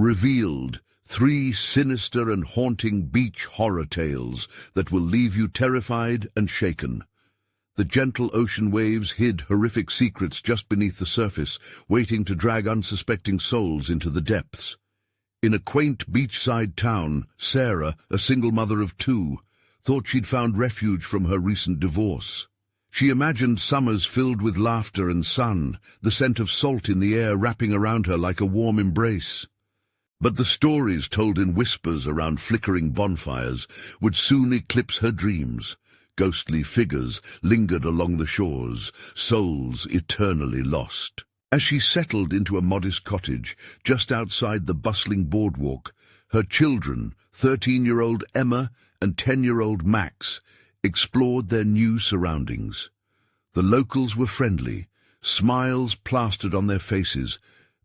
Revealed, 3 sinister and haunting beach horror tales that will leave you terrified and shaken. The gentle ocean waves hid horrific secrets just beneath the surface, waiting to drag unsuspecting souls into the depths. In a quaint beachside town, Sarah, a single mother of 2, thought she'd found refuge from her recent divorce. She imagined summers filled with laughter and sun, the scent of salt in the air wrapping around her like a warm embrace. But the stories told in whispers around flickering bonfires would soon eclipse her dreams. Ghostly figures lingered along the shores, souls eternally lost. As she settled into a modest cottage just outside the bustling boardwalk, her children, 13-year-old Emma and 10-year-old Max, explored their new surroundings. The locals were friendly, smiles plastered on their faces,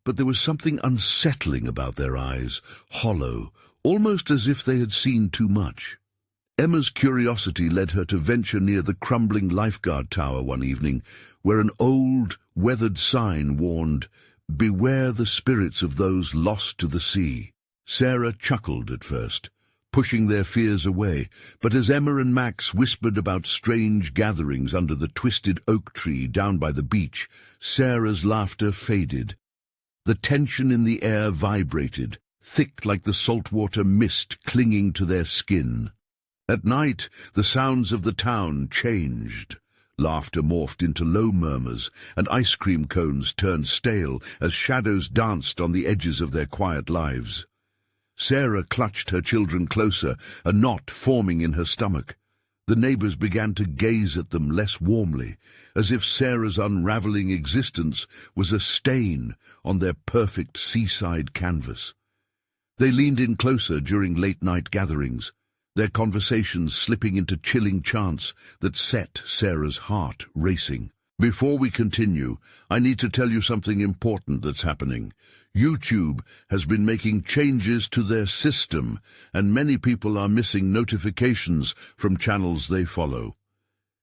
but there was something unsettling about their eyes, hollow, almost as if they had seen too much. Emma's curiosity led her to venture near the crumbling lifeguard tower one evening, where an old, weathered sign warned, "Beware the spirits of those lost to the sea." Sarah chuckled at first, pushing their fears away, but as Emma and Max whispered about strange gatherings under the twisted oak tree down by the beach, Sarah's laughter faded. The tension in the air vibrated, thick like the saltwater mist clinging to their skin. At night, the sounds of the town changed. Laughter morphed into low murmurs, and ice cream cones turned stale as shadows danced on the edges of their quiet lives. Sarah clutched her children closer, a knot forming in her stomach. The neighbors began to gaze at them less warmly, as if Sarah's unraveling existence was a stain on their perfect seaside canvas. They leaned in closer during late-night gatherings, their conversations slipping into chilling chants that set Sarah's heart racing. Before we continue, I need to tell you something important that's happening. YouTube has been making changes to their system, and many people are missing notifications from channels they follow.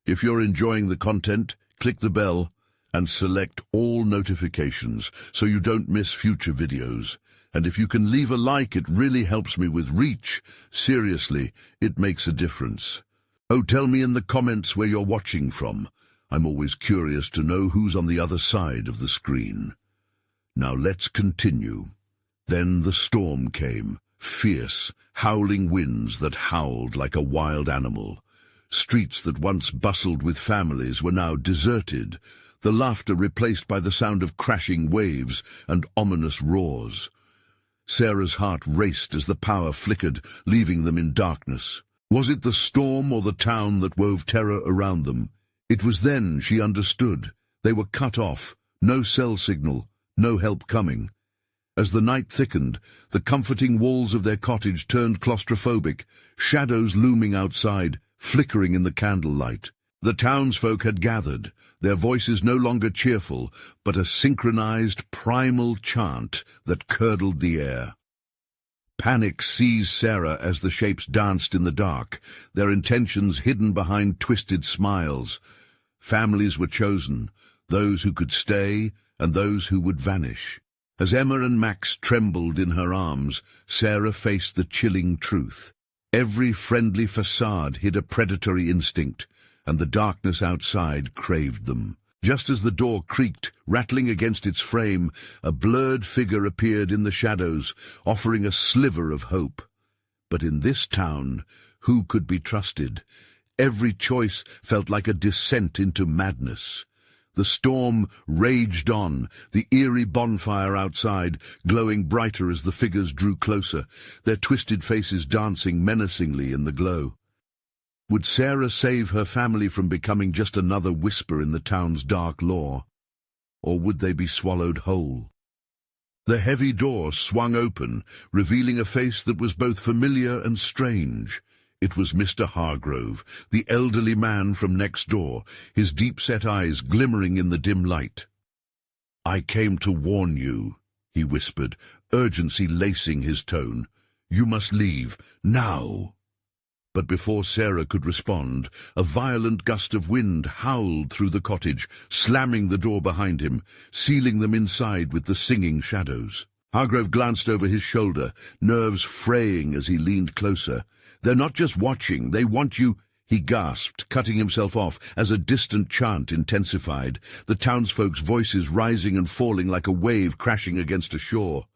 If you're enjoying the content, click the bell and select all notifications so you don't miss future videos. And if you can leave a like, it really helps me with reach. Seriously, it makes a difference. Oh, tell me in the comments where you're watching from. I'm always curious to know who's on the other side of the screen. Now let's continue. Then the storm came, fierce, howling winds that howled like a wild animal. Streets that once bustled with families were now deserted, the laughter replaced by the sound of crashing waves and ominous roars. Sarah's heart raced as the power flickered, leaving them in darkness. Was it the storm or the town that wove terror around them? It was then she understood. They were cut off, no cell signal, no help coming. As the night thickened, the comforting walls of their cottage turned claustrophobic, shadows looming outside, flickering in the candlelight. The townsfolk had gathered, their voices no longer cheerful, but a synchronized, primal chant that curdled the air. Panic seized Sarah as the shapes danced in the dark, their intentions hidden behind twisted smiles. Families were chosen, those who could stay and those who would vanish. As Emma and Max trembled in her arms, Sarah faced the chilling truth. Every friendly facade hid a predatory instinct, and the darkness outside craved them. Just as the door creaked, rattling against its frame, a blurred figure appeared in the shadows, offering a sliver of hope. But in this town, who could be trusted? Every choice felt like a descent into madness. The storm raged on, the eerie bonfire outside glowing brighter as the figures drew closer, their twisted faces dancing menacingly in the glow. Would Sarah save her family from becoming just another whisper in the town's dark lore? Or would they be swallowed whole? The heavy door swung open, revealing a face that was both familiar and strange. It was Mr. Hargrove, the elderly man from next door, his deep-set eyes glimmering in the dim light. "I came to warn you," he whispered, urgency lacing his tone. "You must leave, now." But before Sarah could respond, a violent gust of wind howled through the cottage, slamming the door behind him, sealing them inside with the singing shadows. Hargrove glanced over his shoulder, nerves fraying as he leaned closer. "They're not just watching, they want you—" He gasped, cutting himself off as a distant chant intensified, the townsfolk's voices rising and falling like a wave crashing against a shore.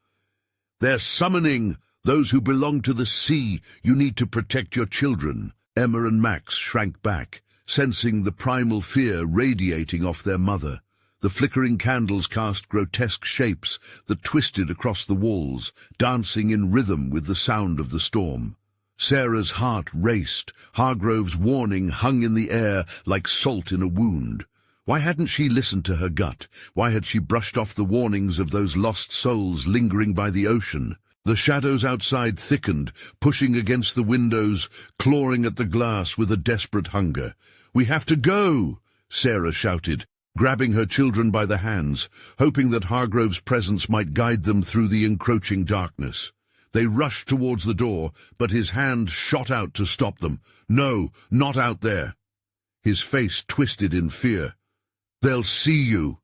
"They're summoning those who belong to the sea. You need to protect your children." Emma and Max shrank back, sensing the primal fear radiating off their mother. The flickering candles cast grotesque shapes that twisted across the walls, dancing in rhythm with the sound of the storm. Sarah's heart raced. Hargrove's warning hung in the air like salt in a wound. Why hadn't she listened to her gut? Why had she brushed off the warnings of those lost souls lingering by the ocean? The shadows outside thickened, pushing against the windows, clawing at the glass with a desperate hunger. "We have to go!" Sarah shouted, grabbing her children by the hands, hoping that Hargrove's presence might guide them through the encroaching darkness. They rushed towards the door, but his hand shot out to stop them. "No, not out there!" His face twisted in fear. "They'll see you!"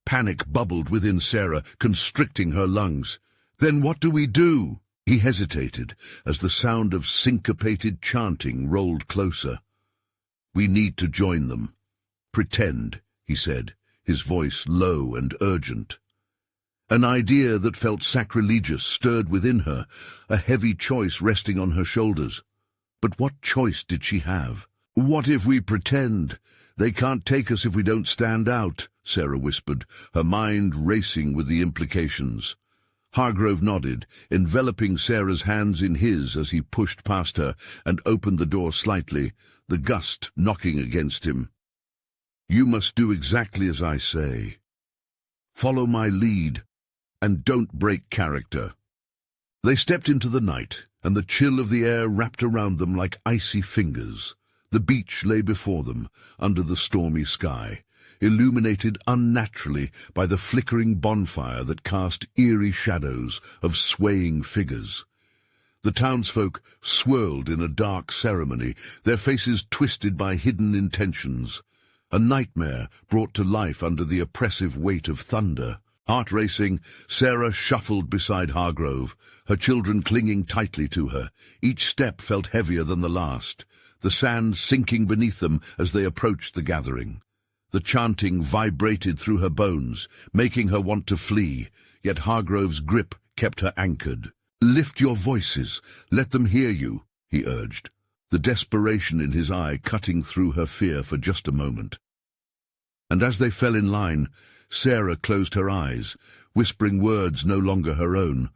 Panic bubbled within Sarah, constricting her lungs. "Then what do we do?" He hesitated as the sound of syncopated chanting rolled closer. "We need to join them. Pretend," he said, his voice low and urgent. An idea that felt sacrilegious stirred within her, a heavy choice resting on her shoulders. But what choice did she have? "What if we pretend? They can't take us if we don't stand out," Sarah whispered, her mind racing with the implications. Hargrove nodded, enveloping Sarah's hands in his as he pushed past her and opened the door slightly, the gust knocking against him. "You must do exactly as I say. Follow my lead, and don't break character." They stepped into the night, and the chill of the air wrapped around them like icy fingers. The beach lay before them, under the stormy sky, illuminated unnaturally by the flickering bonfire that cast eerie shadows of swaying figures. The townsfolk swirled in a dark ceremony, their faces twisted by hidden intentions. A nightmare brought to life under the oppressive weight of thunder. Heart racing, Sarah shuffled beside Hargrove, her children clinging tightly to her. Each step felt heavier than the last, the sand sinking beneath them as they approached the gathering. The chanting vibrated through her bones, making her want to flee, yet Hargrove's grip kept her anchored. "Lift your voices, let them hear you," he urged, the desperation in his eye cutting through her fear for just a moment. And as they fell in line, Sarah closed her eyes, whispering words no longer her own,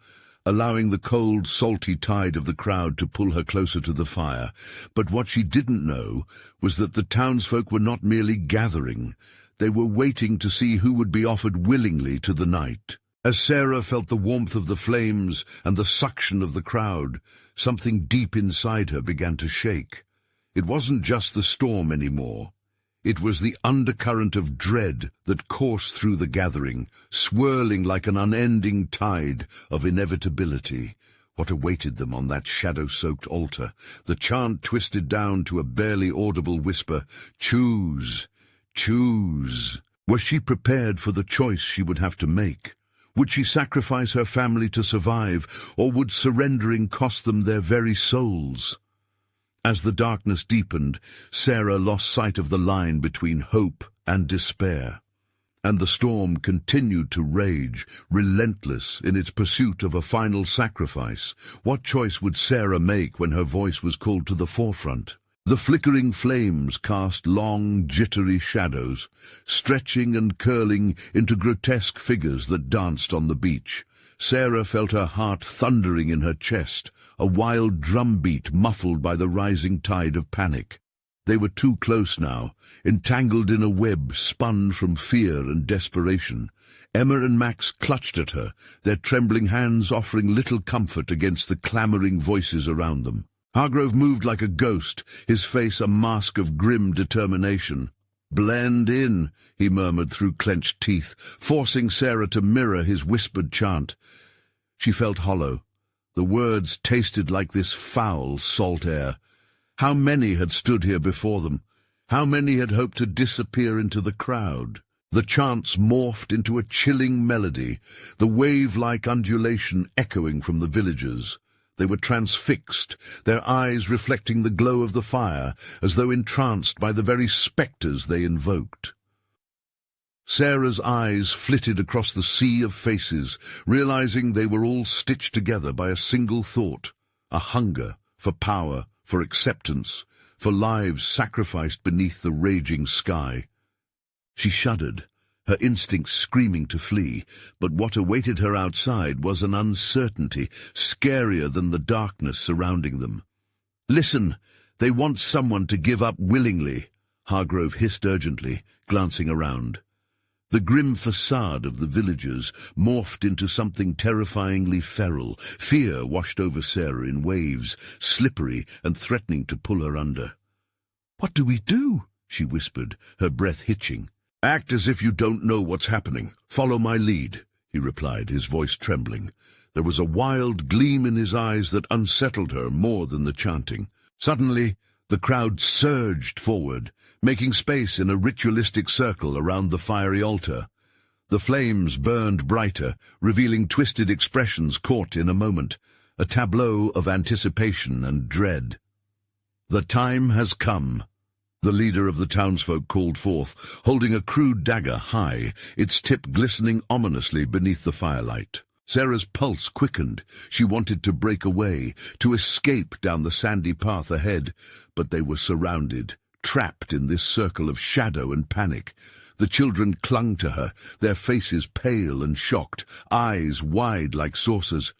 allowing the cold, salty tide of the crowd to pull her closer to the fire. But what she didn't know was that the townsfolk were not merely gathering. They were waiting to see who would be offered willingly to the night. As Sarah felt the warmth of the flames and the suction of the crowd, something deep inside her began to shake. It wasn't just the storm anymore. It was the undercurrent of dread that coursed through the gathering, swirling like an unending tide of inevitability. What awaited them on that shadow-soaked altar? The chant twisted down to a barely audible whisper, "Choose, choose." Was she prepared for the choice she would have to make? Would she sacrifice her family to survive, or would surrendering cost them their very souls? As the darkness deepened, Sarah lost sight of the line between hope and despair, and the storm continued to rage, relentless in its pursuit of a final sacrifice. What choice would Sarah make when her voice was called to the forefront? The flickering flames cast long, jittery shadows, stretching and curling into grotesque figures that danced on the beach. Sarah felt her heart thundering in her chest, a wild drumbeat muffled by the rising tide of panic. They were too close now, entangled in a web spun from fear and desperation. Emma and Max clutched at her, their trembling hands offering little comfort against the clamoring voices around them. Hargrove moved like a ghost, his face a mask of grim determination. "Blend in," he murmured through clenched teeth, forcing Sarah to mirror his whispered chant. She felt hollow. The words tasted like this foul, salt air. How many had stood here before them? How many had hoped to disappear into the crowd? The chants morphed into a chilling melody, the wave-like undulation echoing from the villagers. They were transfixed, their eyes reflecting the glow of the fire, as though entranced by the very spectres they invoked. Sarah's eyes flitted across the sea of faces, realizing they were all stitched together by a single thought, a hunger for power, for acceptance, for lives sacrificed beneath the raging sky. She shuddered, her instincts screaming to flee, but what awaited her outside was an uncertainty scarier than the darkness surrounding them. "Listen, they want someone to give up willingly," Hargrove hissed urgently, glancing around. The grim facade of the villagers morphed into something terrifyingly feral. Fear washed over Sarah in waves, slippery and threatening to pull her under. "What do we do?" she whispered, her breath hitching. "Act as if you don't know what's happening. Follow my lead," he replied, his voice trembling. There was a wild gleam in his eyes that unsettled her more than the chanting. Suddenly, the crowd surged forward, making space in a ritualistic circle around the fiery altar. The flames burned brighter, revealing twisted expressions caught in a moment, a tableau of anticipation and dread. "The time has come," the leader of the townsfolk called forth, holding a crude dagger high, its tip glistening ominously beneath the firelight. Sarah's pulse quickened. She wanted to break away, to escape down the sandy path ahead, but they were surrounded, trapped in this circle of shadow and panic. The children clung to her, their faces pale and shocked, eyes wide like saucers.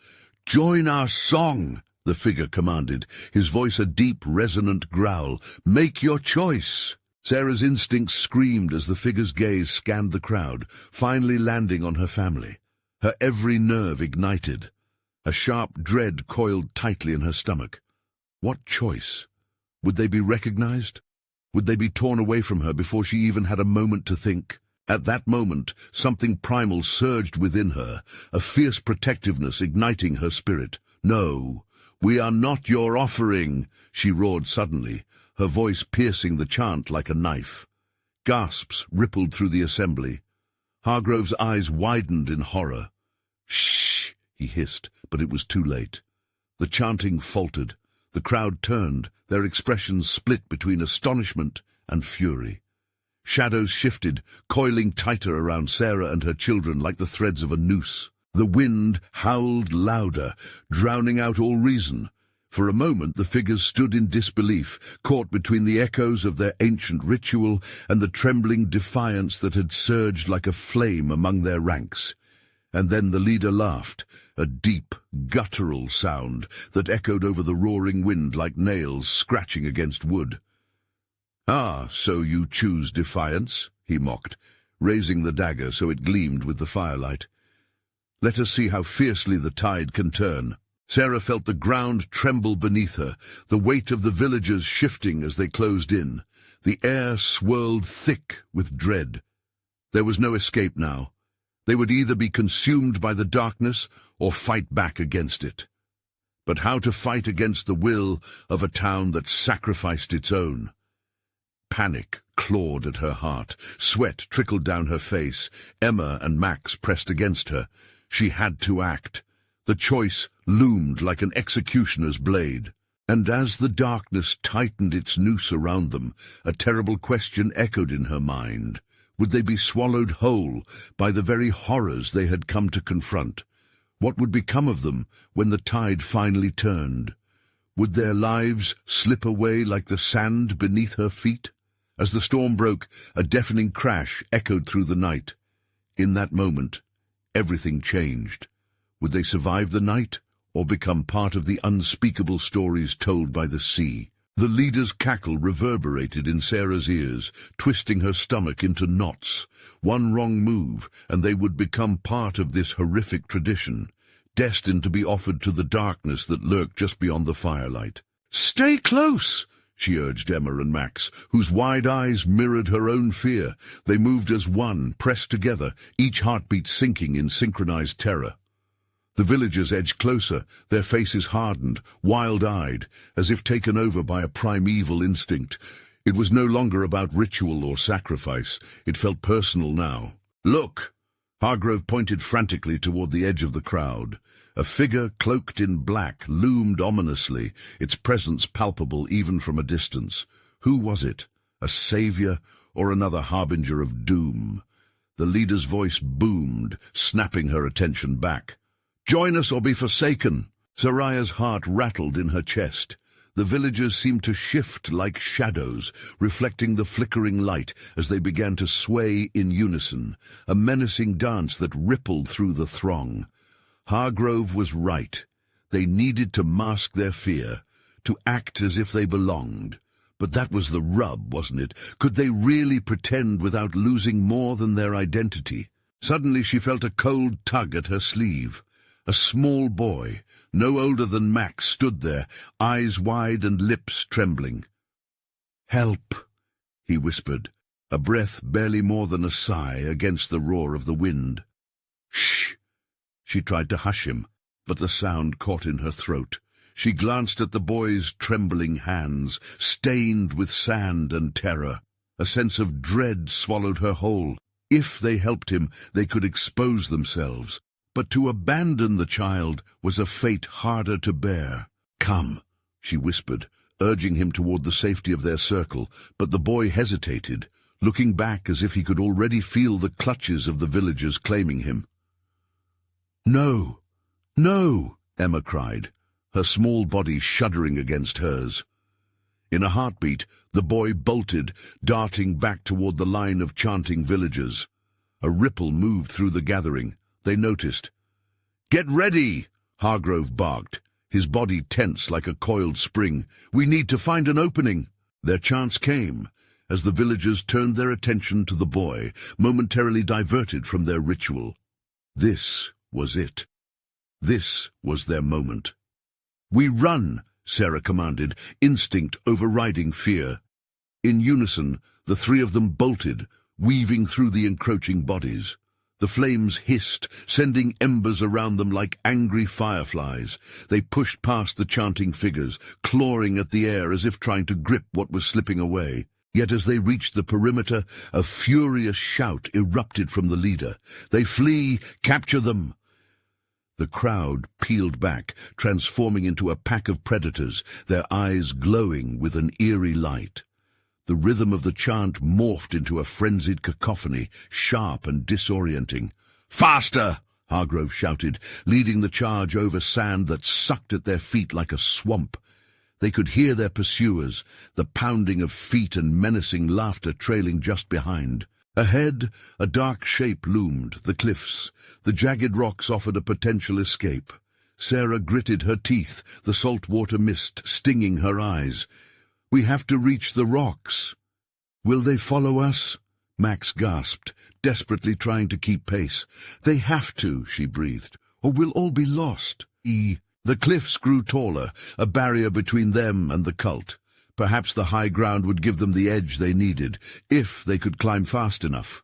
"Join our song," the figure commanded, his voice a deep, resonant growl. "Make your choice." Sarah's instincts screamed as the figure's gaze scanned the crowd, finally landing on her family. Her every nerve ignited. A sharp dread coiled tightly in her stomach. What choice? Would they be recognized? Would they be torn away from her before she even had a moment to think? At that moment, something primal surged within her, a fierce protectiveness igniting her spirit. "No, we are not your offering," she roared suddenly, her voice piercing the chant like a knife. Gasps rippled through the assembly. Hargrove's eyes widened in horror. "Shh!" he hissed, but it was too late. The chanting faltered. The crowd turned, their expressions split between astonishment and fury. Shadows shifted, coiling tighter around Sarah and her children like the threads of a noose. The wind howled louder, drowning out all reason. For a moment the figures stood in disbelief, caught between the echoes of their ancient ritual and the trembling defiance that had surged like a flame among their ranks. And then the leader laughed, a deep, guttural sound that echoed over the roaring wind like nails scratching against wood. "Ah, so you choose defiance?" he mocked, raising the dagger so it gleamed with the firelight. "Let us see how fiercely the tide can turn." Sarah felt the ground tremble beneath her, the weight of the villagers shifting as they closed in. The air swirled thick with dread. There was no escape now. They would either be consumed by the darkness or fight back against it. But how to fight against the will of a town that sacrificed its own? Panic clawed at her heart. Sweat trickled down her face. Emma and Max pressed against her. She had to act. The choice loomed like an executioner's blade. And as the darkness tightened its noose around them, a terrible question echoed in her mind. Would they be swallowed whole by the very horrors they had come to confront? What would become of them when the tide finally turned? Would their lives slip away like the sand beneath her feet? As the storm broke, a deafening crash echoed through the night. In that moment, everything changed. Would they survive the night, or become part of the unspeakable stories told by the sea? The leader's cackle reverberated in Sarah's ears, twisting her stomach into knots. One wrong move, and they would become part of this horrific tradition, destined to be offered to the darkness that lurked just beyond the firelight. "Stay close!" she urged Emma and Max, whose wide eyes mirrored her own fear. They moved as one, pressed together, each heartbeat sinking in synchronized terror. The villagers edged closer, their faces hardened, wild-eyed, as if taken over by a primeval instinct. It was no longer about ritual or sacrifice. It felt personal now. "Look!" Hargrove pointed frantically toward the edge of the crowd. A figure cloaked in black loomed ominously, its presence palpable even from a distance. Who was it? A savior or another harbinger of doom? The leader's voice boomed, snapping her attention back. "Join us or be forsaken!" Soraya's heart rattled in her chest. The villagers seemed to shift like shadows, reflecting the flickering light as they began to sway in unison, a menacing dance that rippled through the throng. Hargrove was right. They needed to mask their fear, to act as if they belonged. But that was the rub, wasn't it? Could they really pretend without losing more than their identity? Suddenly she felt a cold tug at her sleeve. A small boy, no older than Max, stood there, eyes wide and lips trembling. "Help," he whispered, a breath barely more than a sigh against the roar of the wind. "Shh!" She tried to hush him, but the sound caught in her throat. She glanced at the boy's trembling hands, stained with sand and terror. A sense of dread swallowed her whole. If they helped him, they could expose themselves. But to abandon the child was a fate harder to bear. "Come," she whispered, urging him toward the safety of their circle, but the boy hesitated, looking back as if he could already feel the clutches of the villagers claiming him. "No, no," Emma cried, her small body shuddering against hers. In a heartbeat, the boy bolted, darting back toward the line of chanting villagers. A ripple moved through the gathering. They noticed. "Get ready!" Hargrove barked, his body tense like a coiled spring. "We need to find an opening." Their chance came, as the villagers turned their attention to the boy, momentarily diverted from their ritual. This was it. This was their moment. "We run," Sarah commanded, instinct overriding fear. In unison, the three of them bolted, weaving through the encroaching bodies. The flames hissed, sending embers around them like angry fireflies. They pushed past the chanting figures, clawing at the air as if trying to grip what was slipping away. Yet as they reached the perimeter, a furious shout erupted from the leader. "They flee! Capture them!" The crowd peeled back, transforming into a pack of predators, their eyes glowing with an eerie light. The rhythm of the chant morphed into a frenzied cacophony, sharp and disorienting. "Faster!" Hargrove shouted, leading the charge over sand that sucked at their feet like a swamp. They could hear their pursuers, the pounding of feet and menacing laughter trailing just behind. Ahead, a dark shape loomed, the cliffs. The jagged rocks offered a potential escape. Sarah gritted her teeth, the salt water mist stinging her eyes. "We have to reach the rocks." "Will they follow us?" Max gasped, desperately trying to keep pace. "They have to," she breathed, "or we'll all be lost." The cliffs grew taller, a barrier between them and the cult. Perhaps the high ground would give them the edge they needed, if they could climb fast enough.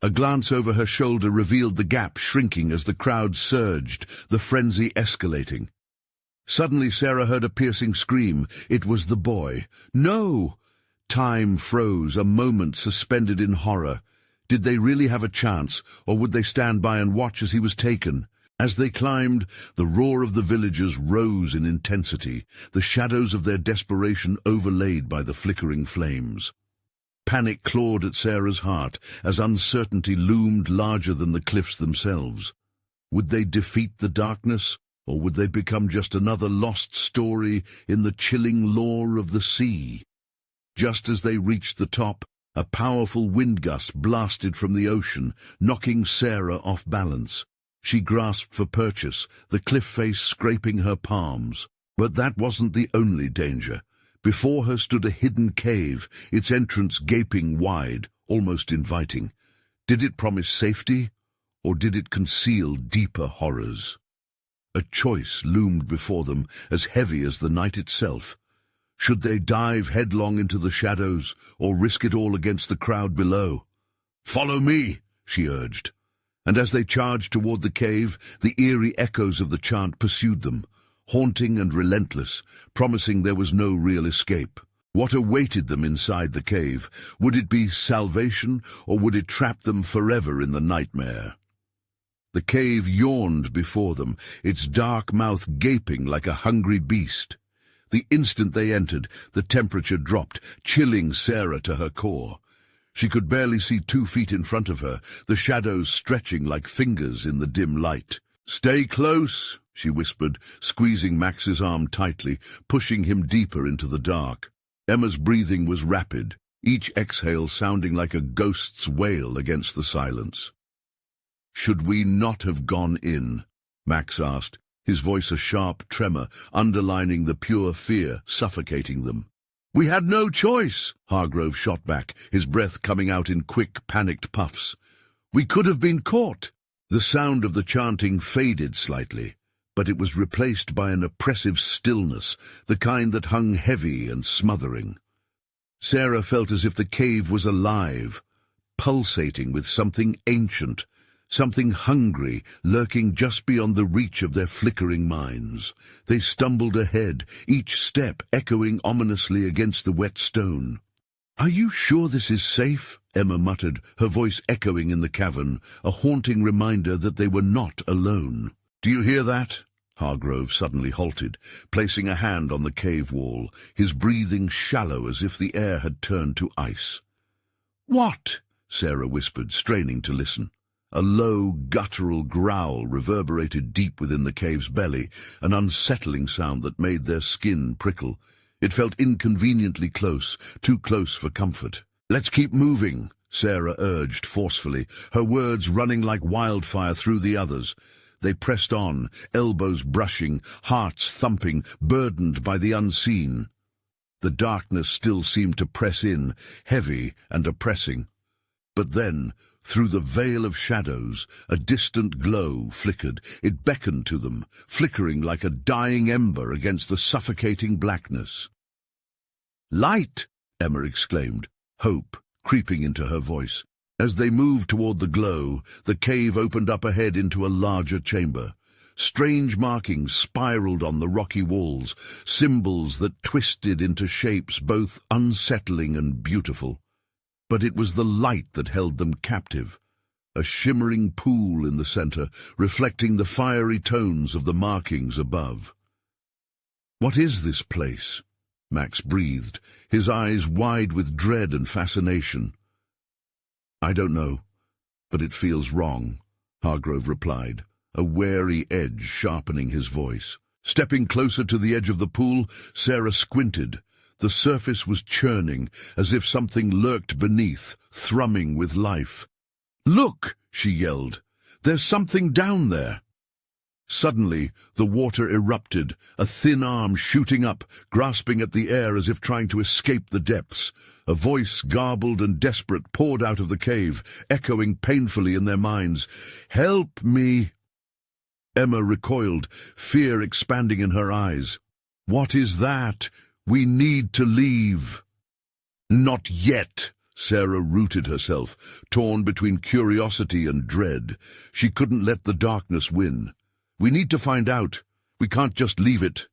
A glance over her shoulder revealed the gap shrinking as the crowd surged, the frenzy escalating. Suddenly Sarah heard a piercing scream. It was the boy. "No!" Time froze, a moment suspended in horror. Did they really have a chance, or would they stand by and watch as he was taken? As they climbed, the roar of the villagers rose in intensity, the shadows of their desperation overlaid by the flickering flames. Panic clawed at Sarah's heart as uncertainty loomed larger than the cliffs themselves. Would they defeat the darkness, or would they become just another lost story in the chilling lore of the sea? Just as they reached the top, a powerful wind gust blasted from the ocean, knocking Sarah off balance. She grasped for purchase, the cliff face scraping her palms. But that wasn't the only danger. Before her stood a hidden cave, its entrance gaping wide, almost inviting. Did it promise safety, or did it conceal deeper horrors? A choice loomed before them, as heavy as the night itself. Should they dive headlong into the shadows, or risk it all against the crowd below? "Follow me," she urged. And as they charged toward the cave, the eerie echoes of the chant pursued them, haunting and relentless, promising there was no real escape. What awaited them inside the cave? Would it be salvation, or would it trap them forever in the nightmare? The cave yawned before them, its dark mouth gaping like a hungry beast. The instant they entered, the temperature dropped, chilling Sarah to her core. She could barely see 2 feet in front of her, the shadows stretching like fingers in the dim light. "Stay close," she whispered, squeezing Max's arm tightly, pushing him deeper into the dark. Emma's breathing was rapid, each exhale sounding like a ghost's wail against the silence. "Should we not have gone in?" Max asked, his voice a sharp tremor, underlining the pure fear suffocating them. "We had no choice," Hargrove shot back, his breath coming out in quick, panicked puffs. "We could have been caught." The sound of the chanting faded slightly, but it was replaced by an oppressive stillness, the kind that hung heavy and smothering. Sarah felt as if the cave was alive, pulsating with something ancient, something hungry, lurking just beyond the reach of their flickering minds. They stumbled ahead, each step echoing ominously against the wet stone. "Are you sure this is safe?" Emma muttered, her voice echoing in the cavern, a haunting reminder that they were not alone. "Do you hear that?" Hargrove suddenly halted, placing a hand on the cave wall, his breathing shallow as if the air had turned to ice. "What?" Sarah whispered, straining to listen. A low, guttural growl reverberated deep within the cave's belly, an unsettling sound that made their skin prickle. It felt inconveniently close, too close for comfort. "Let's keep moving," Sarah urged forcefully, her words running like wildfire through the others. They pressed on, elbows brushing, hearts thumping, burdened by the unseen. The darkness still seemed to press in, heavy and oppressing. But then, through the veil of shadows, a distant glow flickered. It beckoned to them, flickering like a dying ember against the suffocating blackness. "Light!" Emma exclaimed, hope creeping into her voice. As they moved toward the glow, the cave opened up ahead into a larger chamber. Strange markings spiraled on the rocky walls, symbols that twisted into shapes both unsettling and beautiful. But it was the light that held them captive, a shimmering pool in the center, reflecting the fiery tones of the markings above. "What is this place?" Max breathed, his eyes wide with dread and fascination. "I don't know, but it feels wrong," Hargrove replied, a wary edge sharpening his voice. Stepping closer to the edge of the pool, Sarah squinted. The surface was churning, as if something lurked beneath, thrumming with life. "Look!" she yelled. "There's something down there!" Suddenly, the water erupted, a thin arm shooting up, grasping at the air as if trying to escape the depths. A voice, garbled and desperate, poured out of the cave, echoing painfully in their minds. "Help me!" Emma recoiled, fear expanding in her eyes. "What is that? We need to leave." "Not yet." Sarah rooted herself, torn between curiosity and dread. She couldn't let the darkness win. "We need to find out. We can't just leave it."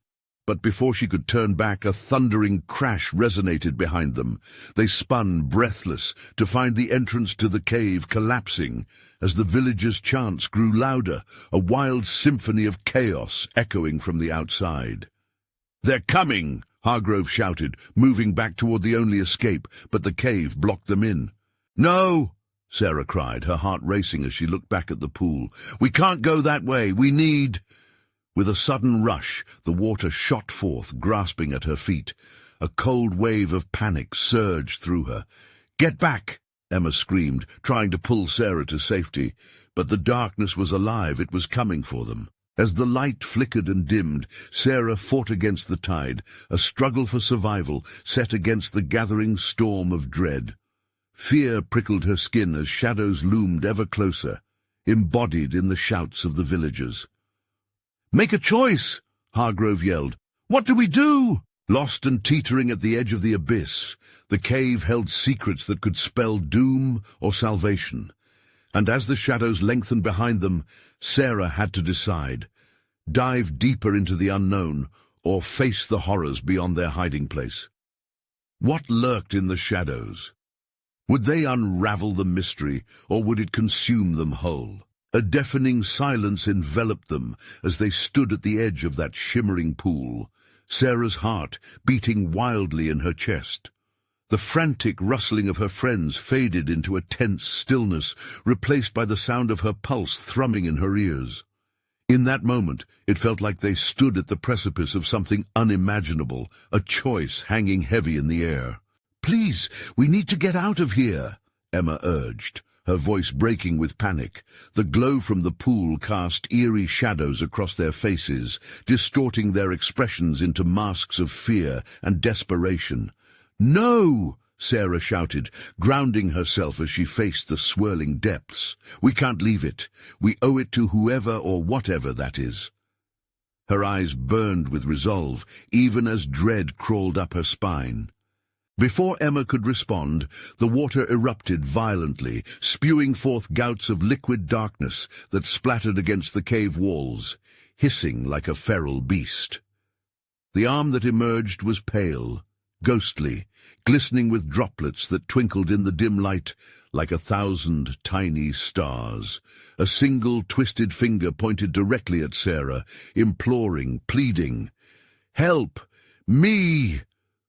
But before she could turn back, a thundering crash resonated behind them. They spun, breathless, to find the entrance to the cave collapsing. As the villagers' chants grew louder, a wild symphony of chaos echoing from the outside. "They're coming!" Hargrove shouted, moving back toward the only escape, but the cave blocked them in. "No!" Sarah cried, her heart racing as she looked back at the pool. "We can't go that way. We need—" With a sudden rush, the water shot forth, grasping at her feet. A cold wave of panic surged through her. "Get back!" Emma screamed, trying to pull Sarah to safety. But the darkness was alive. It was coming for them. As the light flickered and dimmed, Sarah fought against the tide, a struggle for survival set against the gathering storm of dread. Fear prickled her skin as shadows loomed ever closer, embodied in the shouts of the villagers. "Make a choice!" Hargrove yelled. "What do we do?" Lost and teetering at the edge of the abyss, the cave held secrets that could spell doom or salvation. And as the shadows lengthened behind them, Sarah had to decide. Dive deeper into the unknown, or face the horrors beyond their hiding place. What lurked in the shadows? Would they unravel the mystery, or would it consume them whole? A deafening silence enveloped them as they stood at the edge of that shimmering pool, Sarah's heart beating wildly in her chest. The frantic rustling of her friends faded into a tense stillness, replaced by the sound of her pulse thrumming in her ears. In that moment, it felt like they stood at the precipice of something unimaginable, a choice hanging heavy in the air. "Please, we need to get out of here," Emma urged, her voice breaking with panic. The glow from the pool cast eerie shadows across their faces, distorting their expressions into masks of fear and desperation. "No!" Sarah shouted, grounding herself as she faced the swirling depths. "We can't leave it. We owe it to whoever or whatever that is." Her eyes burned with resolve, even as dread crawled up her spine. Before Emma could respond, the water erupted violently, spewing forth gouts of liquid darkness that splattered against the cave walls, hissing like a feral beast. The arm that emerged was pale, ghostly, glistening with droplets that twinkled in the dim light like 1,000 tiny stars. A single twisted finger pointed directly at Sarah, imploring, pleading. "Help! Me!"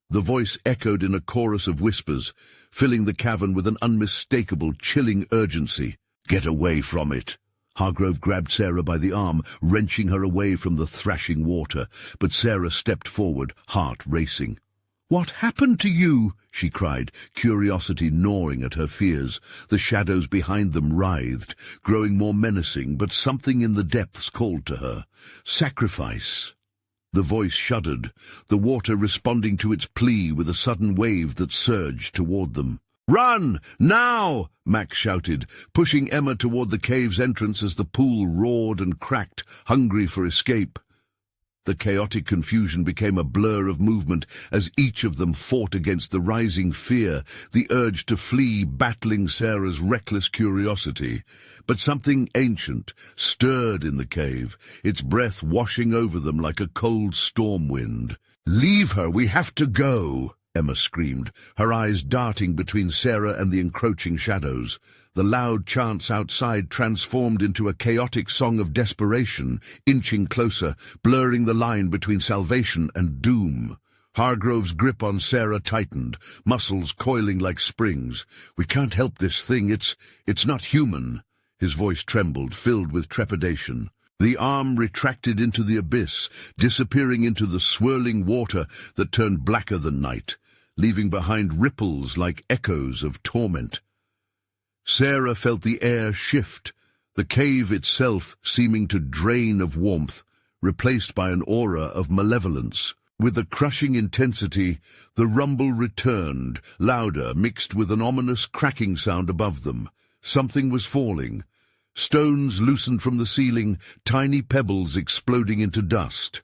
The voice echoed in a chorus of whispers, filling the cavern with an unmistakable, chilling urgency. "Get away from it!" Hargrove grabbed Sarah by the arm, wrenching her away from the thrashing water, but Sarah stepped forward, heart racing. "What happened to you?" she cried, curiosity gnawing at her fears. The shadows behind them writhed, growing more menacing, but something in the depths called to her. "Sacrifice!" The voice shuddered, the water responding to its plea with a sudden wave that surged toward them. "Run! Now!" Max shouted, pushing Emma toward the cave's entrance as the pool roared and cracked, hungry for escape. The chaotic confusion became a blur of movement as each of them fought against the rising fear, the urge to flee battling Sarah's reckless curiosity. But something ancient stirred in the cave, its breath washing over them like a cold storm wind. "Leave her, we have to go!" Emma screamed, her eyes darting between Sarah and the encroaching shadows. The loud chants outside transformed into a chaotic song of desperation, inching closer, blurring the line between salvation and doom. Hargrove's grip on Sarah tightened, muscles coiling like springs. "We can't help this thing. It's not human." His voice trembled, filled with trepidation. The arm retracted into the abyss, disappearing into the swirling water that turned blacker than night, leaving behind ripples like echoes of torment. Sarah felt the air shift, the cave itself seeming to drain of warmth, replaced by an aura of malevolence. With a crushing intensity, the rumble returned, louder, mixed with an ominous cracking sound above them. Something was falling. Stones loosened from the ceiling, tiny pebbles exploding into dust.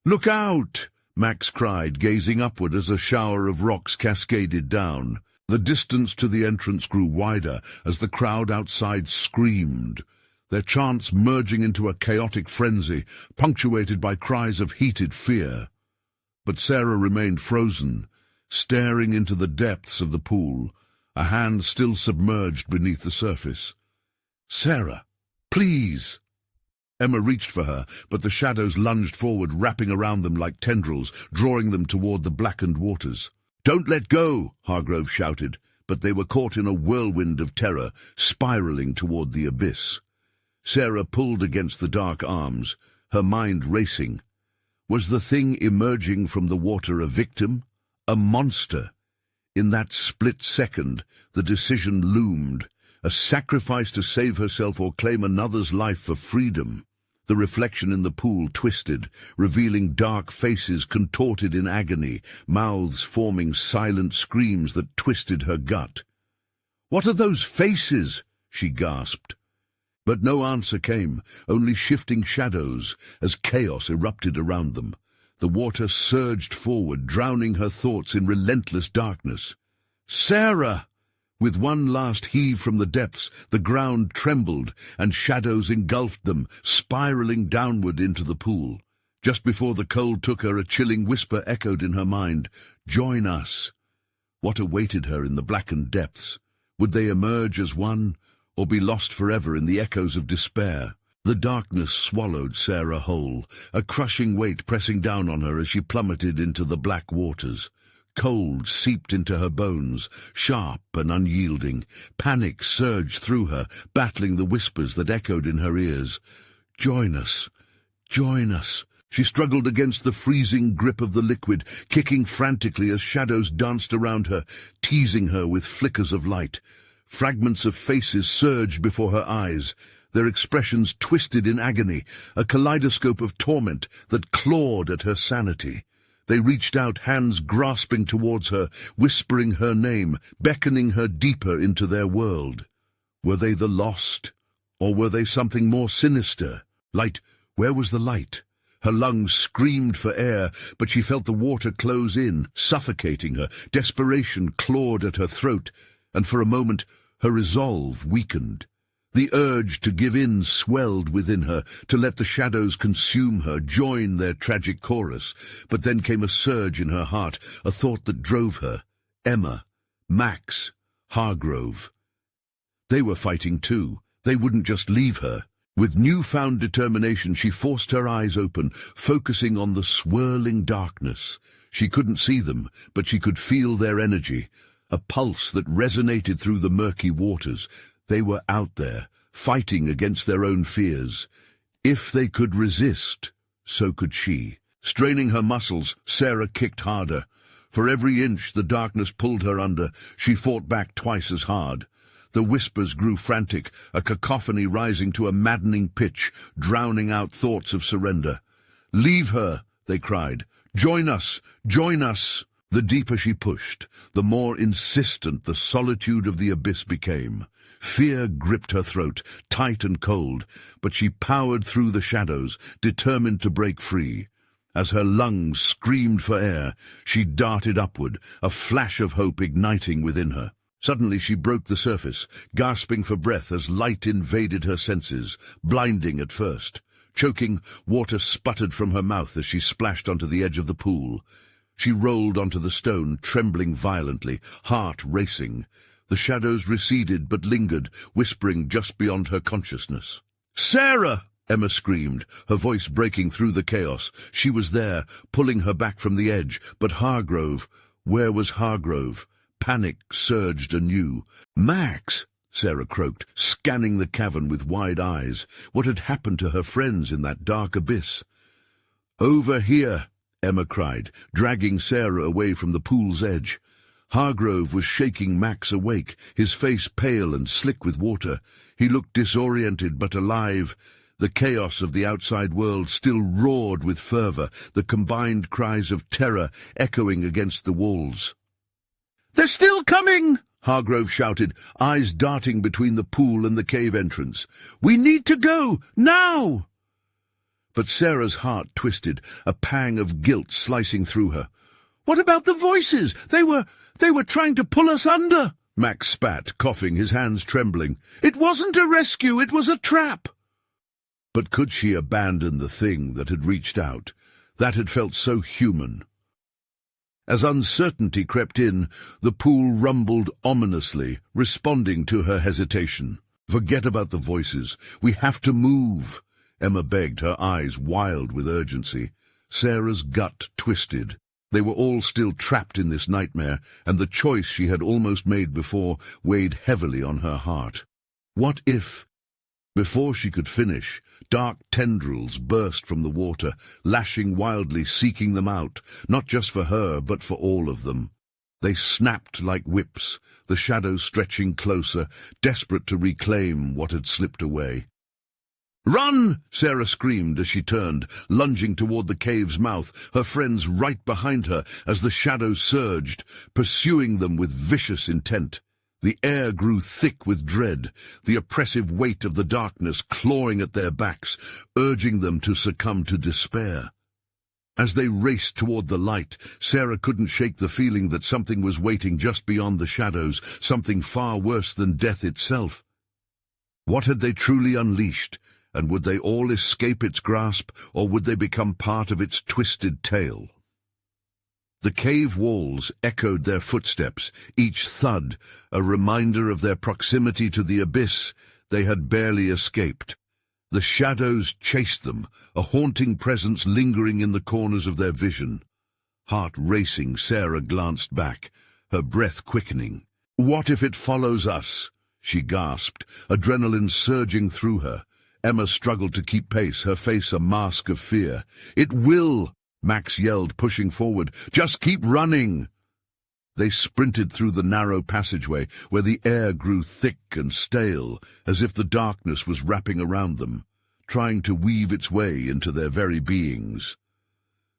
"Look out!" Max cried, gazing upward as a shower of rocks cascaded down. The distance to the entrance grew wider as the crowd outside screamed, their chants merging into a chaotic frenzy, punctuated by cries of heated fear. But Sarah remained frozen, staring into the depths of the pool, a hand still submerged beneath the surface. "Sarah, please!" Emma reached for her, but the shadows lunged forward, wrapping around them like tendrils, drawing them toward the blackened waters. "Don't let go!" Hargrove shouted, but they were caught in a whirlwind of terror, spiraling toward the abyss. Sarah pulled against the dark arms, her mind racing. Was the thing emerging from the water a victim? A monster? In that split second, the decision loomed, a sacrifice to save herself or claim another's life for freedom. The reflection in the pool twisted, revealing dark faces contorted in agony, mouths forming silent screams that twisted her gut. "What are those faces?" she gasped. But no answer came, only shifting shadows as chaos erupted around them. The water surged forward, drowning her thoughts in relentless darkness. "Sarah!" With one last heave from the depths, the ground trembled, and shadows engulfed them, spiraling downward into the pool. Just before the cold took her, a chilling whisper echoed in her mind, "Join us." What awaited her in the blackened depths? Would they emerge as one, or be lost forever in the echoes of despair? The darkness swallowed Sarah whole, a crushing weight pressing down on her as she plummeted into the black waters. Cold seeped into her bones, sharp and unyielding. Panic surged through her, battling the whispers that echoed in her ears. "Join us! Join us!" She struggled against the freezing grip of the liquid, kicking frantically as shadows danced around her, teasing her with flickers of light. Fragments of faces surged before her eyes, their expressions twisted in agony, a kaleidoscope of torment that clawed at her sanity. They reached out, hands grasping towards her, whispering her name, beckoning her deeper into their world. Were they the lost, or were they something more sinister? Light, where was the light? Her lungs screamed for air, but she felt the water close in, suffocating her. Desperation clawed at her throat, and for a moment her resolve weakened. The urge to give in swelled within her, to let the shadows consume her, join their tragic chorus. But then came a surge in her heart, a thought that drove her. Emma, Max, Hargrove. They were fighting too. They wouldn't just leave her. With newfound determination, she forced her eyes open, focusing on the swirling darkness. She couldn't see them, but she could feel their energy, a pulse that resonated through the murky waters. They were out there, fighting against their own fears. If they could resist, so could she. Straining her muscles, Sarah kicked harder. For every inch the darkness pulled her under, she fought back twice as hard. The whispers grew frantic, a cacophony rising to a maddening pitch, drowning out thoughts of surrender. "Leave her," they cried. "Join us! Join us!" The deeper she pushed, the more insistent the solitude of the abyss became. Fear gripped her throat, tight and cold, but she powered through the shadows, determined to break free. As her lungs screamed for air, she darted upward, a flash of hope igniting within her. Suddenly she broke the surface, gasping for breath as light invaded her senses, blinding at first. Choking, water sputtered from her mouth as she splashed onto the edge of the pool. She rolled onto the stone, trembling violently, heart racing. The shadows receded but lingered, whispering just beyond her consciousness. "Sarah!" Emma screamed, her voice breaking through the chaos. She was there, pulling her back from the edge, but Hargrove, where was Hargrove? Panic surged anew. "Max!" Sarah croaked, scanning the cavern with wide eyes. What had happened to her friends in that dark abyss? "Over here!" Emma cried, dragging Sarah away from the pool's edge. Hargrove was shaking Max awake, his face pale and slick with water. He looked disoriented but alive. The chaos of the outside world still roared with fervor, the combined cries of terror echoing against the walls. "They're still coming!" Hargrove shouted, eyes darting between the pool and the cave entrance. "We need to go, now!" But Sarah's heart twisted, a pang of guilt slicing through her. "What about the voices? They were trying to pull us under!" Max spat, coughing, his hands trembling. "It wasn't a rescue, it was a trap!" But could she abandon the thing that had reached out, that had felt so human? As uncertainty crept in, the pool rumbled ominously, responding to her hesitation. "Forget about the voices. We have to move," Emma begged, her eyes wild with urgency. Sarah's gut twisted. They were all still trapped in this nightmare, and the choice she had almost made before weighed heavily on her heart. What if? Before she could finish, dark tendrils burst from the water, lashing wildly, seeking them out, not just for her, but for all of them. They snapped like whips, the shadows stretching closer, desperate to reclaim what had slipped away. "Run!" Sarah screamed as she turned, lunging toward the cave's mouth, her friends right behind her as the shadows surged, pursuing them with vicious intent. The air grew thick with dread, the oppressive weight of the darkness clawing at their backs, urging them to succumb to despair. As they raced toward the light, Sarah couldn't shake the feeling that something was waiting just beyond the shadows, something far worse than death itself. What had they truly unleashed, and would they all escape its grasp, or would they become part of its twisted tale? The cave walls echoed their footsteps, each thud a reminder of their proximity to the abyss they had barely escaped. The shadows chased them, a haunting presence lingering in the corners of their vision. Heart racing, Sarah glanced back, her breath quickening. "What if it follows us?" she gasped, adrenaline surging through her. Emma struggled to keep pace, her face a mask of fear. "It will!" Max yelled, pushing forward. "Just keep running!" They sprinted through the narrow passageway, where the air grew thick and stale, as if the darkness was wrapping around them, trying to weave its way into their very beings.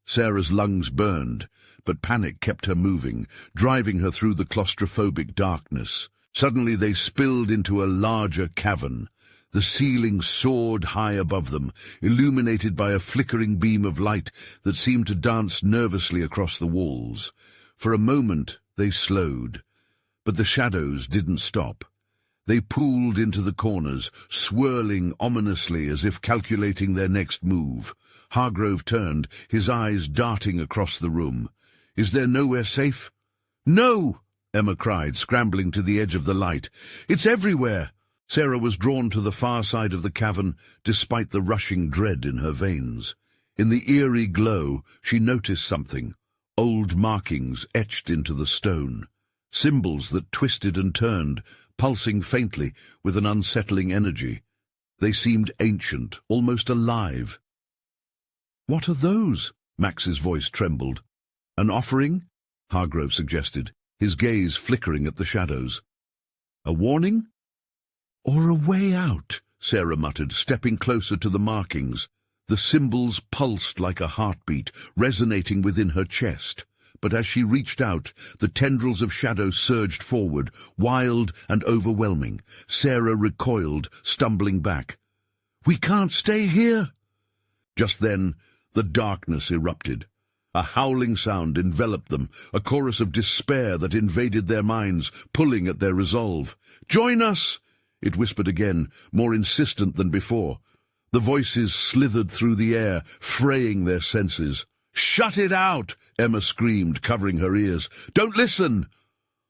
Sarah's lungs burned, but panic kept her moving, driving her through the claustrophobic darkness. Suddenly they spilled into a larger cavern. The ceiling soared high above them, illuminated by a flickering beam of light that seemed to dance nervously across the walls. For a moment they slowed, but the shadows didn't stop. They pooled into the corners, swirling ominously as if calculating their next move. Hargrove turned, his eyes darting across the room. "Is there nowhere safe?" "No!" Emma cried, scrambling to the edge of the light. "It's everywhere!" Sarah was drawn to the far side of the cavern, despite the rushing dread in her veins. In the eerie glow, she noticed something. Old markings etched into the stone. Symbols that twisted and turned, pulsing faintly with an unsettling energy. They seemed ancient, almost alive. "What are those?" Max's voice trembled. "An offering?" Hargrove suggested, his gaze flickering at the shadows. "A warning?" "Or a way out," Sarah muttered, stepping closer to the markings. The symbols pulsed like a heartbeat, resonating within her chest. But as she reached out, the tendrils of shadow surged forward, wild and overwhelming. Sarah recoiled, stumbling back. "We can't stay here!" Just then, the darkness erupted. A howling sound enveloped them, a chorus of despair that invaded their minds, pulling at their resolve. "Join us!" it whispered again, more insistent than before. The voices slithered through the air, fraying their senses. "Shut it out!" Emma screamed, covering her ears. "Don't listen!"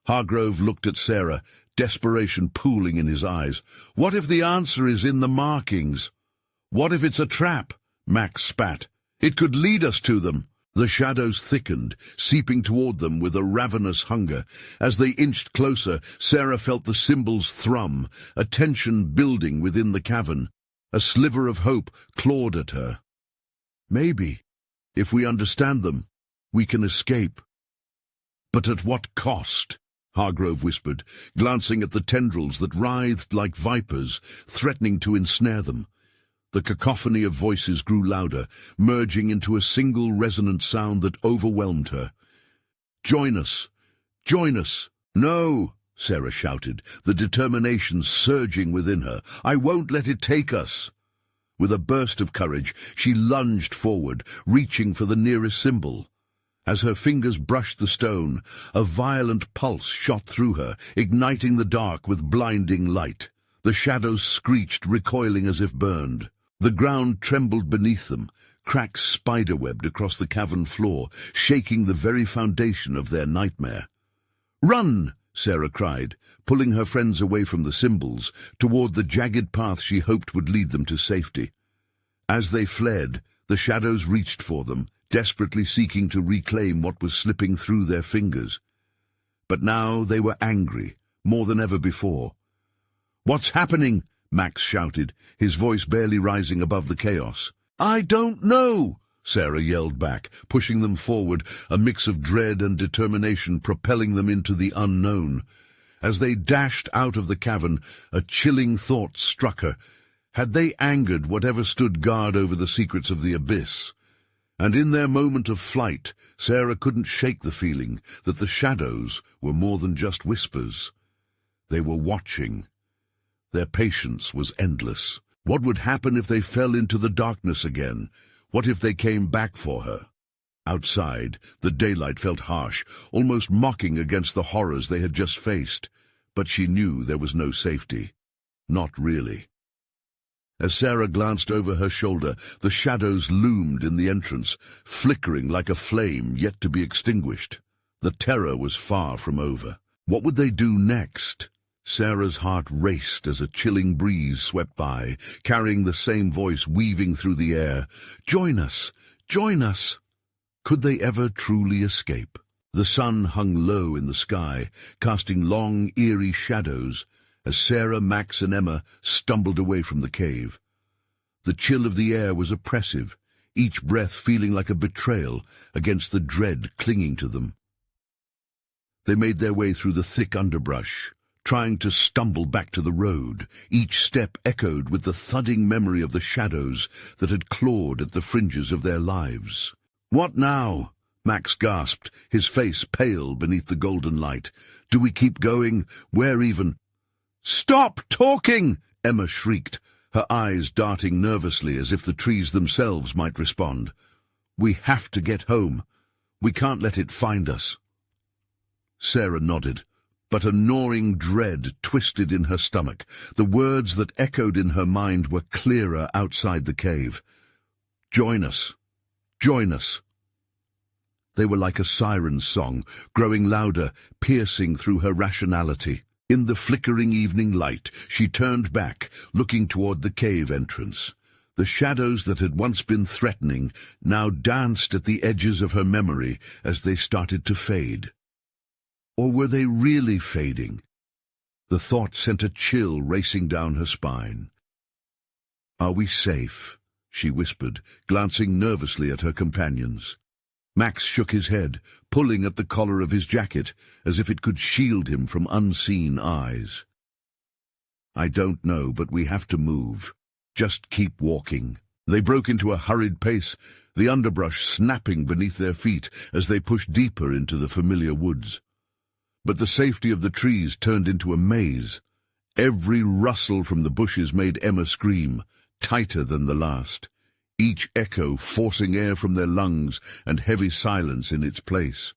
Hargrove looked at Sarah, desperation pooling in his eyes. "What if the answer is in the markings? What if it's a trap?" Max spat. "It could lead us to them." The shadows thickened, seeping toward them with a ravenous hunger. As they inched closer, Sarah felt the symbols thrum, a tension building within the cavern. A sliver of hope clawed at her. "Maybe, if we understand them, we can escape." "But at what cost?" Hargrove whispered, glancing at the tendrils that writhed like vipers, threatening to ensnare them. The cacophony of voices grew louder, merging into a single resonant sound that overwhelmed her. "Join us! Join us!" "No!" Sarah shouted, the determination surging within her. "I won't let it take us!" With a burst of courage, she lunged forward, reaching for the nearest symbol. As her fingers brushed the stone, a violent pulse shot through her, igniting the dark with blinding light. The shadows screeched, recoiling as if burned. The ground trembled beneath them, cracks spiderwebbed across the cavern floor, shaking the very foundation of their nightmare. "Run!" Sarah cried, pulling her friends away from the symbols, toward the jagged path she hoped would lead them to safety. As they fled, the shadows reached for them, desperately seeking to reclaim what was slipping through their fingers. But now they were angry, more than ever before. "What's happening?" Max shouted, his voice barely rising above the chaos. "I don't know!" Sarah yelled back, pushing them forward, a mix of dread and determination propelling them into the unknown. As they dashed out of the cavern, a chilling thought struck her. Had they angered whatever stood guard over the secrets of the abyss? And in their moment of flight, Sarah couldn't shake the feeling that the shadows were more than just whispers. They were watching. Their patience was endless. What would happen if they fell into the darkness again? What if they came back for her? Outside, the daylight felt harsh, almost mocking against the horrors they had just faced. But she knew there was no safety. Not really. As Sarah glanced over her shoulder, the shadows loomed in the entrance, flickering like a flame yet to be extinguished. The terror was far from over. What would they do next? Sarah's heart raced as a chilling breeze swept by, carrying the same voice weaving through the air. "Join us! Join us!" Could they ever truly escape? The sun hung low in the sky, casting long, eerie shadows as Sarah, Max, and Emma stumbled away from the cave. The chill of the air was oppressive, each breath feeling like a betrayal against the dread clinging to them. They made their way through the thick underbrush, trying to stumble back to the road. Each step echoed with the thudding memory of the shadows that had clawed at the fringes of their lives. "What now?" Max gasped, his face pale beneath the golden light. "Do we keep going? Where even?" "Stop talking!" Emma shrieked, her eyes darting nervously as if the trees themselves might respond. "We have to get home. We can't let it find us." Sarah nodded, but a gnawing dread twisted in her stomach. The words that echoed in her mind were clearer outside the cave. "Join us. Join us." They were like a siren's song, growing louder, piercing through her rationality. In the flickering evening light, she turned back, looking toward the cave entrance. The shadows that had once been threatening now danced at the edges of her memory as they started to fade. Or were they really fading? The thought sent a chill racing down her spine. "Are we safe?" she whispered, glancing nervously at her companions. Max shook his head, pulling at the collar of his jacket, as if it could shield him from unseen eyes. "I don't know, but we have to move. Just keep walking." They broke into a hurried pace, the underbrush snapping beneath their feet as they pushed deeper into the familiar woods. But the safety of the trees turned into a maze. Every rustle from the bushes made Emma scream, tighter than the last, each echo forcing air from their lungs and heavy silence in its place.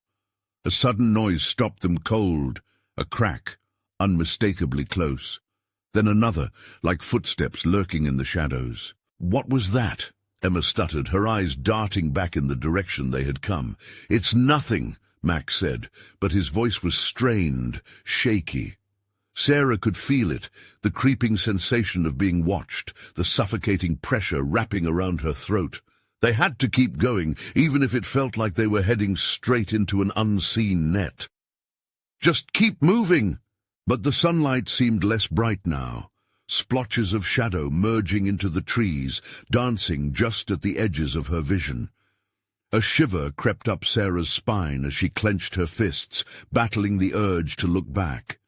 A sudden noise stopped them cold, a crack, unmistakably close. Then another, like footsteps lurking in the shadows. "What was that?" Emma stuttered, her eyes darting back in the direction they had come. "It's nothing," Max said, but his voice was strained, shaky. Sarah could feel it, the creeping sensation of being watched, the suffocating pressure wrapping around her throat. They had to keep going, even if it felt like they were heading straight into an unseen net. "Just keep moving!" But the sunlight seemed less bright now, splotches of shadow merging into the trees, dancing just at the edges of her vision. A shiver crept up Sarah's spine as she clenched her fists, battling the urge to look back.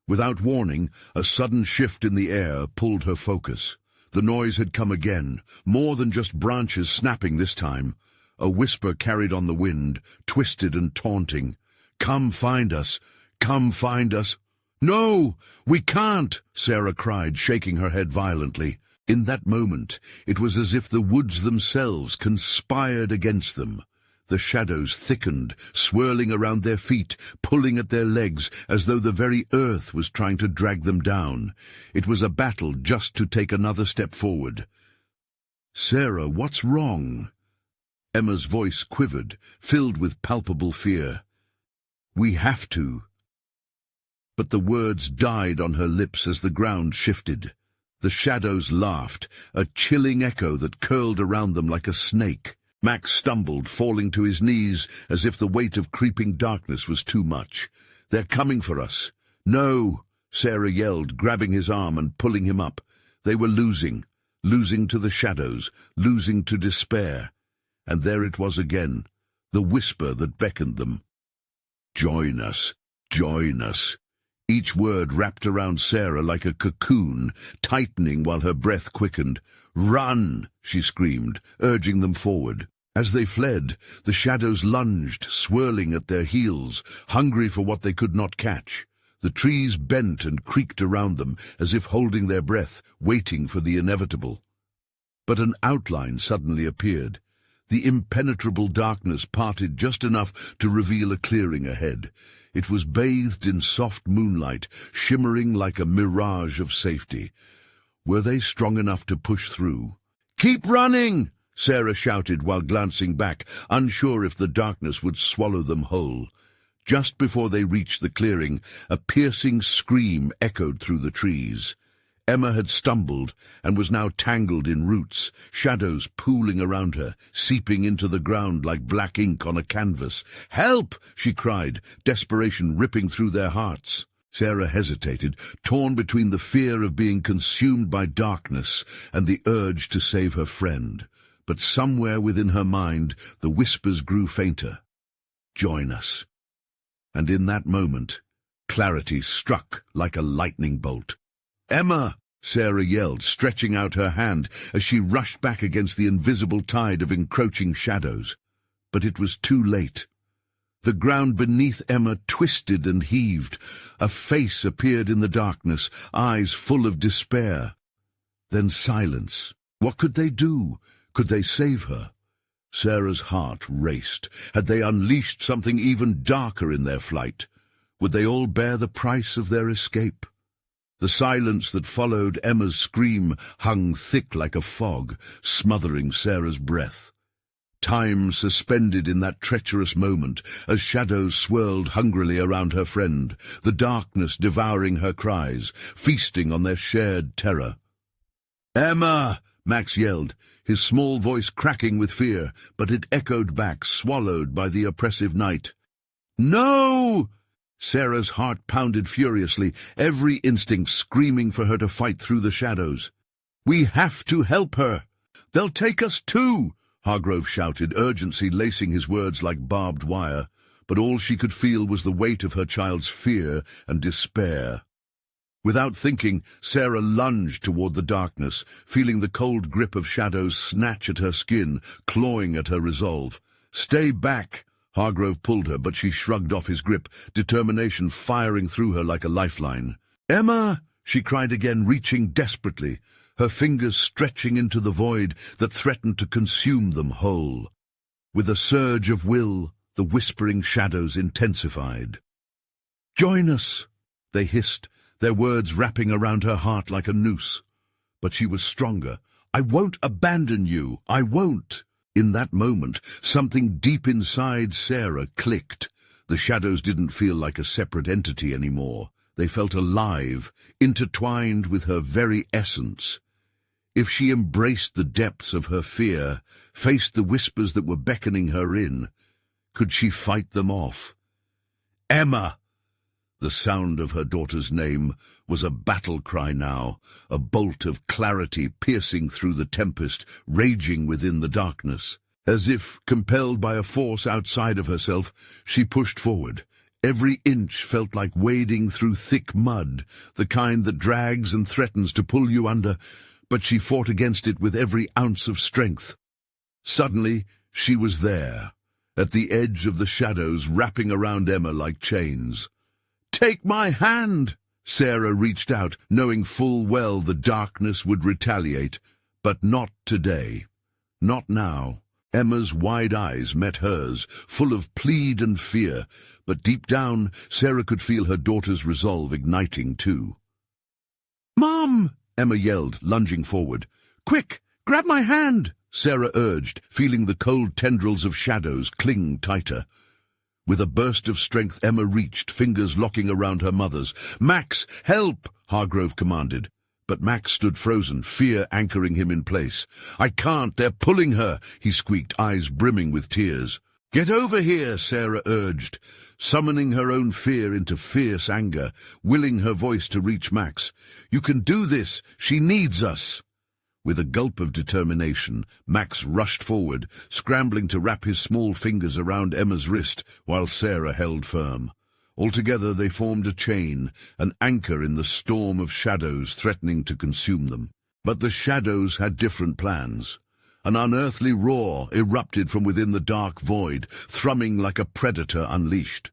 Without warning, a sudden shift in the air pulled her focus. The noise had come again, more than just branches snapping this time. A whisper carried on the wind, twisted and taunting. "Come find us! Come find us!" "No, we can't!" Sarah cried, shaking her head violently. In that moment, it was as if the woods themselves conspired against them. The shadows thickened, swirling around their feet, pulling at their legs, as though the very earth was trying to drag them down. It was a battle just to take another step forward. "Sarah, what's wrong?" Emma's voice quivered, filled with palpable fear. "We have to." But the words died on her lips as the ground shifted. The shadows laughed, a chilling echo that curled around them like a snake. Max stumbled, falling to his knees as if the weight of creeping darkness was too much. "They're coming for us." "No!" Sarah yelled, grabbing his arm and pulling him up. They were losing to the shadows, losing to despair. And there it was again, the whisper that beckoned them. "Join us! Join us!" Each word wrapped around Sarah like a cocoon, tightening while her breath quickened. "Run!" she screamed, urging them forward. As they fled, the shadows lunged, swirling at their heels, hungry for what they could not catch. The trees bent and creaked around them, as if holding their breath, waiting for the inevitable. But an outline suddenly appeared. The impenetrable darkness parted just enough to reveal a clearing ahead. It was bathed in soft moonlight, shimmering like a mirage of safety. Were they strong enough to push through? "Keep running!" Sarah shouted while glancing back, unsure if the darkness would swallow them whole. Just before they reached the clearing, a piercing scream echoed through the trees. Emma had stumbled and was now tangled in roots, shadows pooling around her, seeping into the ground like black ink on a canvas. "Help!" she cried, desperation ripping through their hearts. Sarah hesitated, torn between the fear of being consumed by darkness and the urge to save her friend. But somewhere within her mind, the whispers grew fainter. "Join us." And in that moment, clarity struck like a lightning bolt. "Emma!" Sarah yelled, stretching out her hand as she rushed back against the invisible tide of encroaching shadows. But it was too late. The ground beneath Emma twisted and heaved. A face appeared in the darkness, eyes full of despair. Then silence. What could they do? Could they save her? Sarah's heart raced. Had they unleashed something even darker in their flight? Would they all bear the price of their escape? The silence that followed Emma's scream hung thick like a fog, smothering Sarah's breath. Time suspended in that treacherous moment as shadows swirled hungrily around her friend, the darkness devouring her cries, feasting on their shared terror. "Emma!" Max yelled, his small voice cracking with fear, but it echoed back, swallowed by the oppressive night. "No!" Sarah's heart pounded furiously, every instinct screaming for her to fight through the shadows. "We have to help her! They'll take us too!" Hargrove shouted, urgency lacing his words like barbed wire, but all she could feel was the weight of her child's fear and despair. Without thinking, Sarah lunged toward the darkness, feeling the cold grip of shadows snatch at her skin, clawing at her resolve. "Stay back!" Hargrove pulled her, but she shrugged off his grip, determination firing through her like a lifeline. "Emma!" she cried again, reaching desperately, her fingers stretching into the void that threatened to consume them whole. With a surge of will, the whispering shadows intensified. "Join us!" they hissed, their words wrapping around her heart like a noose. But she was stronger. "I won't abandon you! I won't!" In that moment, something deep inside Sarah clicked. The shadows didn't feel like a separate entity anymore. They felt alive, intertwined with her very essence. If she embraced the depths of her fear, faced the whispers that were beckoning her in, could she fight them off? "Emma!" The sound of her daughter's name was a battle cry now, a bolt of clarity piercing through the tempest, raging within the darkness. As if compelled by a force outside of herself, she pushed forward. Every inch felt like wading through thick mud, the kind that drags and threatens to pull you under, but she fought against it with every ounce of strength. Suddenly, she was there, at the edge of the shadows wrapping around Emma like chains. "Take my hand!" Sarah reached out, knowing full well the darkness would retaliate, but not today. Not now. Emma's wide eyes met hers, full of plead and fear, but deep down, Sarah could feel her daughter's resolve igniting too. "Mom!" Emma yelled, lunging forward. "Quick, grab my hand!" Sarah urged, feeling the cold tendrils of shadows cling tighter. With a burst of strength, Emma reached, fingers locking around her mother's. "Max, help!" Hargrove commanded. But Max stood frozen, fear anchoring him in place. "I can't, they're pulling her," he squeaked, eyes brimming with tears. "Get over here," Sarah urged, summoning her own fear into fierce anger, willing her voice to reach Max. "You can do this, she needs us." With a gulp of determination, Max rushed forward, scrambling to wrap his small fingers around Emma's wrist while Sarah held firm. Altogether they formed a chain, an anchor in the storm of shadows threatening to consume them. But the shadows had different plans. An unearthly roar erupted from within the dark void, thrumming like a predator unleashed.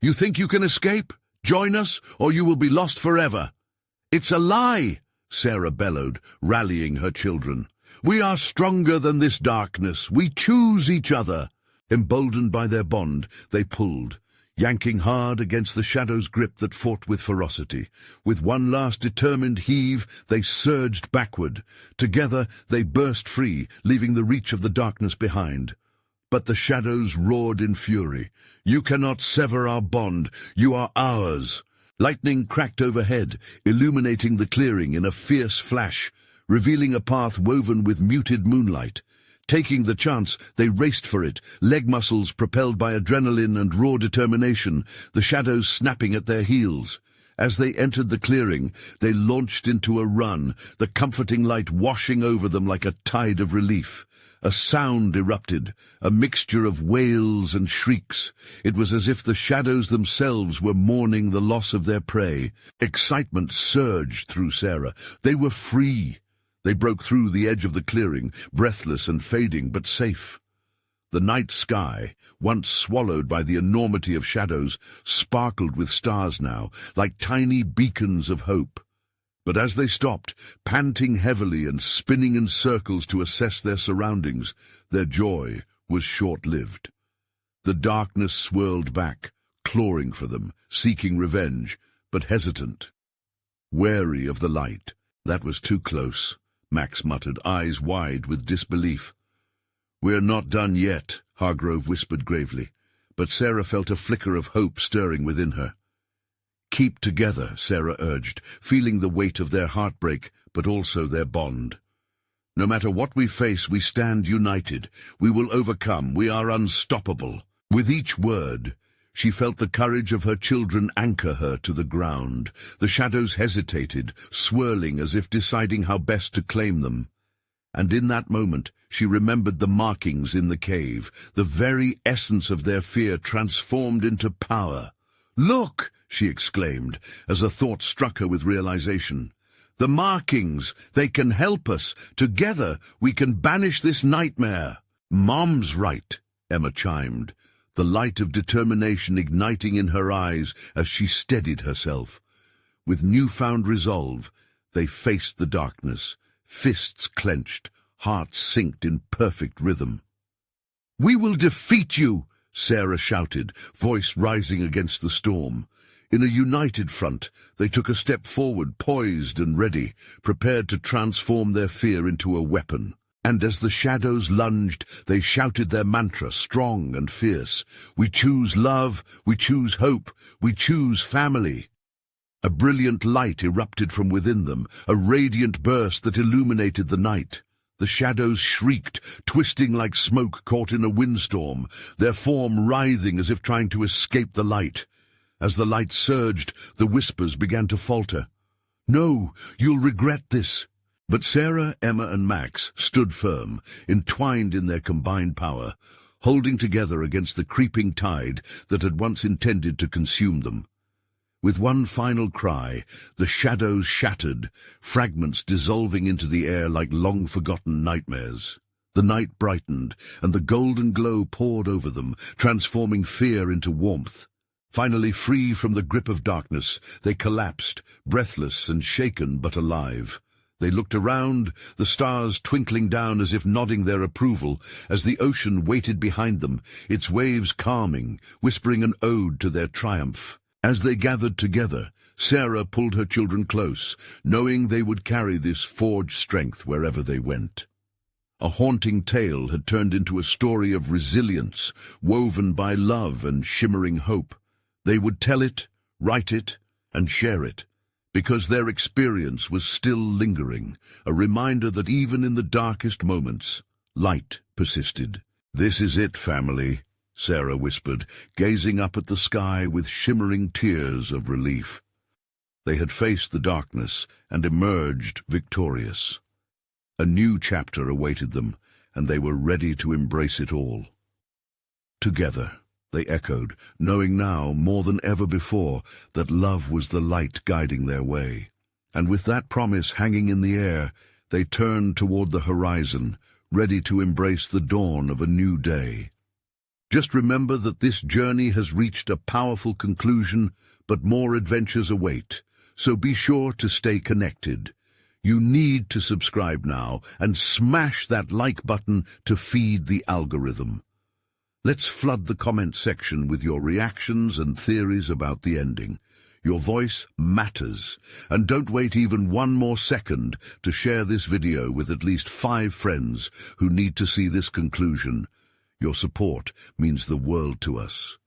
"You think you can escape? Join us, or you will be lost forever." "It's a lie!" Sarah bellowed, rallying her children. "We are stronger than this darkness. We choose each other." Emboldened by their bond, they pulled. yanking hard against the shadow's grip that fought with ferocity. With one last determined heave, they surged backward. Together, they burst free, leaving the reach of the darkness behind. But the shadows roared in fury. "You cannot sever our bond. You are ours." Lightning cracked overhead, illuminating the clearing in a fierce flash, revealing a path woven with muted moonlight. Taking the chance, they raced for it, leg muscles propelled by adrenaline and raw determination, the shadows snapping at their heels. As they entered the clearing, they launched into a run, the comforting light washing over them like a tide of relief. A sound erupted, a mixture of wails and shrieks. It was as if the shadows themselves were mourning the loss of their prey. Excitement surged through Sarah. They were free. They broke through the edge of the clearing, breathless and fading, but safe. The night sky, once swallowed by the enormity of shadows, sparkled with stars now, like tiny beacons of hope. But as they stopped, panting heavily and spinning in circles to assess their surroundings, their joy was short-lived. The darkness swirled back, clawing for them, seeking revenge, but hesitant. Wary of the light. "That was too close," Max muttered, eyes wide with disbelief. "We're not done yet," Hargrove whispered gravely, but Sarah felt a flicker of hope stirring within her. "Keep together," Sarah urged, feeling the weight of their heartbreak, but also their bond. "No matter what we face, we stand united. We will overcome. We are unstoppable." With each word, she felt the courage of her children anchor her to the ground. The shadows hesitated, swirling as if deciding how best to claim them. And in that moment, she remembered the markings in the cave, the very essence of their fear transformed into power. "Look!" she exclaimed, as a thought struck her with realization. "The markings! They can help us! Together we can banish this nightmare!" "Mom's right," Emma chimed, the light of determination igniting in her eyes as she steadied herself. With newfound resolve, they faced the darkness, fists clenched, hearts synced in perfect rhythm. "We will defeat you!" Sarah shouted, voice rising against the storm. In a united front, they took a step forward, poised and ready, prepared to transform their fear into a weapon. And as the shadows lunged, they shouted their mantra, strong and fierce. "We choose love, we choose hope, we choose family." A brilliant light erupted from within them, a radiant burst that illuminated the night. The shadows shrieked, twisting like smoke caught in a windstorm, their form writhing as if trying to escape the light. As the light surged, the whispers began to falter. "No, you'll regret this." But Sarah, Emma, and Max stood firm, entwined in their combined power, holding together against the creeping tide that had once intended to consume them. With one final cry, the shadows shattered, fragments dissolving into the air like long-forgotten nightmares. The night brightened, and the golden glow poured over them, transforming fear into warmth. Finally free from the grip of darkness, they collapsed, breathless and shaken but alive. They looked around, the stars twinkling down as if nodding their approval, as the ocean waited behind them, its waves calming, whispering an ode to their triumph. As they gathered together, Sarah pulled her children close, knowing they would carry this forged strength wherever they went. A haunting tale had turned into a story of resilience, woven by love and shimmering hope. They would tell it, write it, and share it, because their experience was still lingering, a reminder that even in the darkest moments, light persisted. "This is it, family," Sarah whispered, gazing up at the sky with shimmering tears of relief. They had faced the darkness and emerged victorious. A new chapter awaited them, and they were ready to embrace it all. Together, they echoed, knowing now more than ever before that love was the light guiding their way. And with that promise hanging in the air, they turned toward the horizon, ready to embrace the dawn of a new day. Just remember that this journey has reached a powerful conclusion, but more adventures await, so be sure to stay connected. You need to subscribe now and smash that like button to feed the algorithm. Let's flood the comment section with your reactions and theories about the ending. Your voice matters, and don't wait even one more second to share this video with at least 5 friends who need to see this conclusion. Your support means the world to us.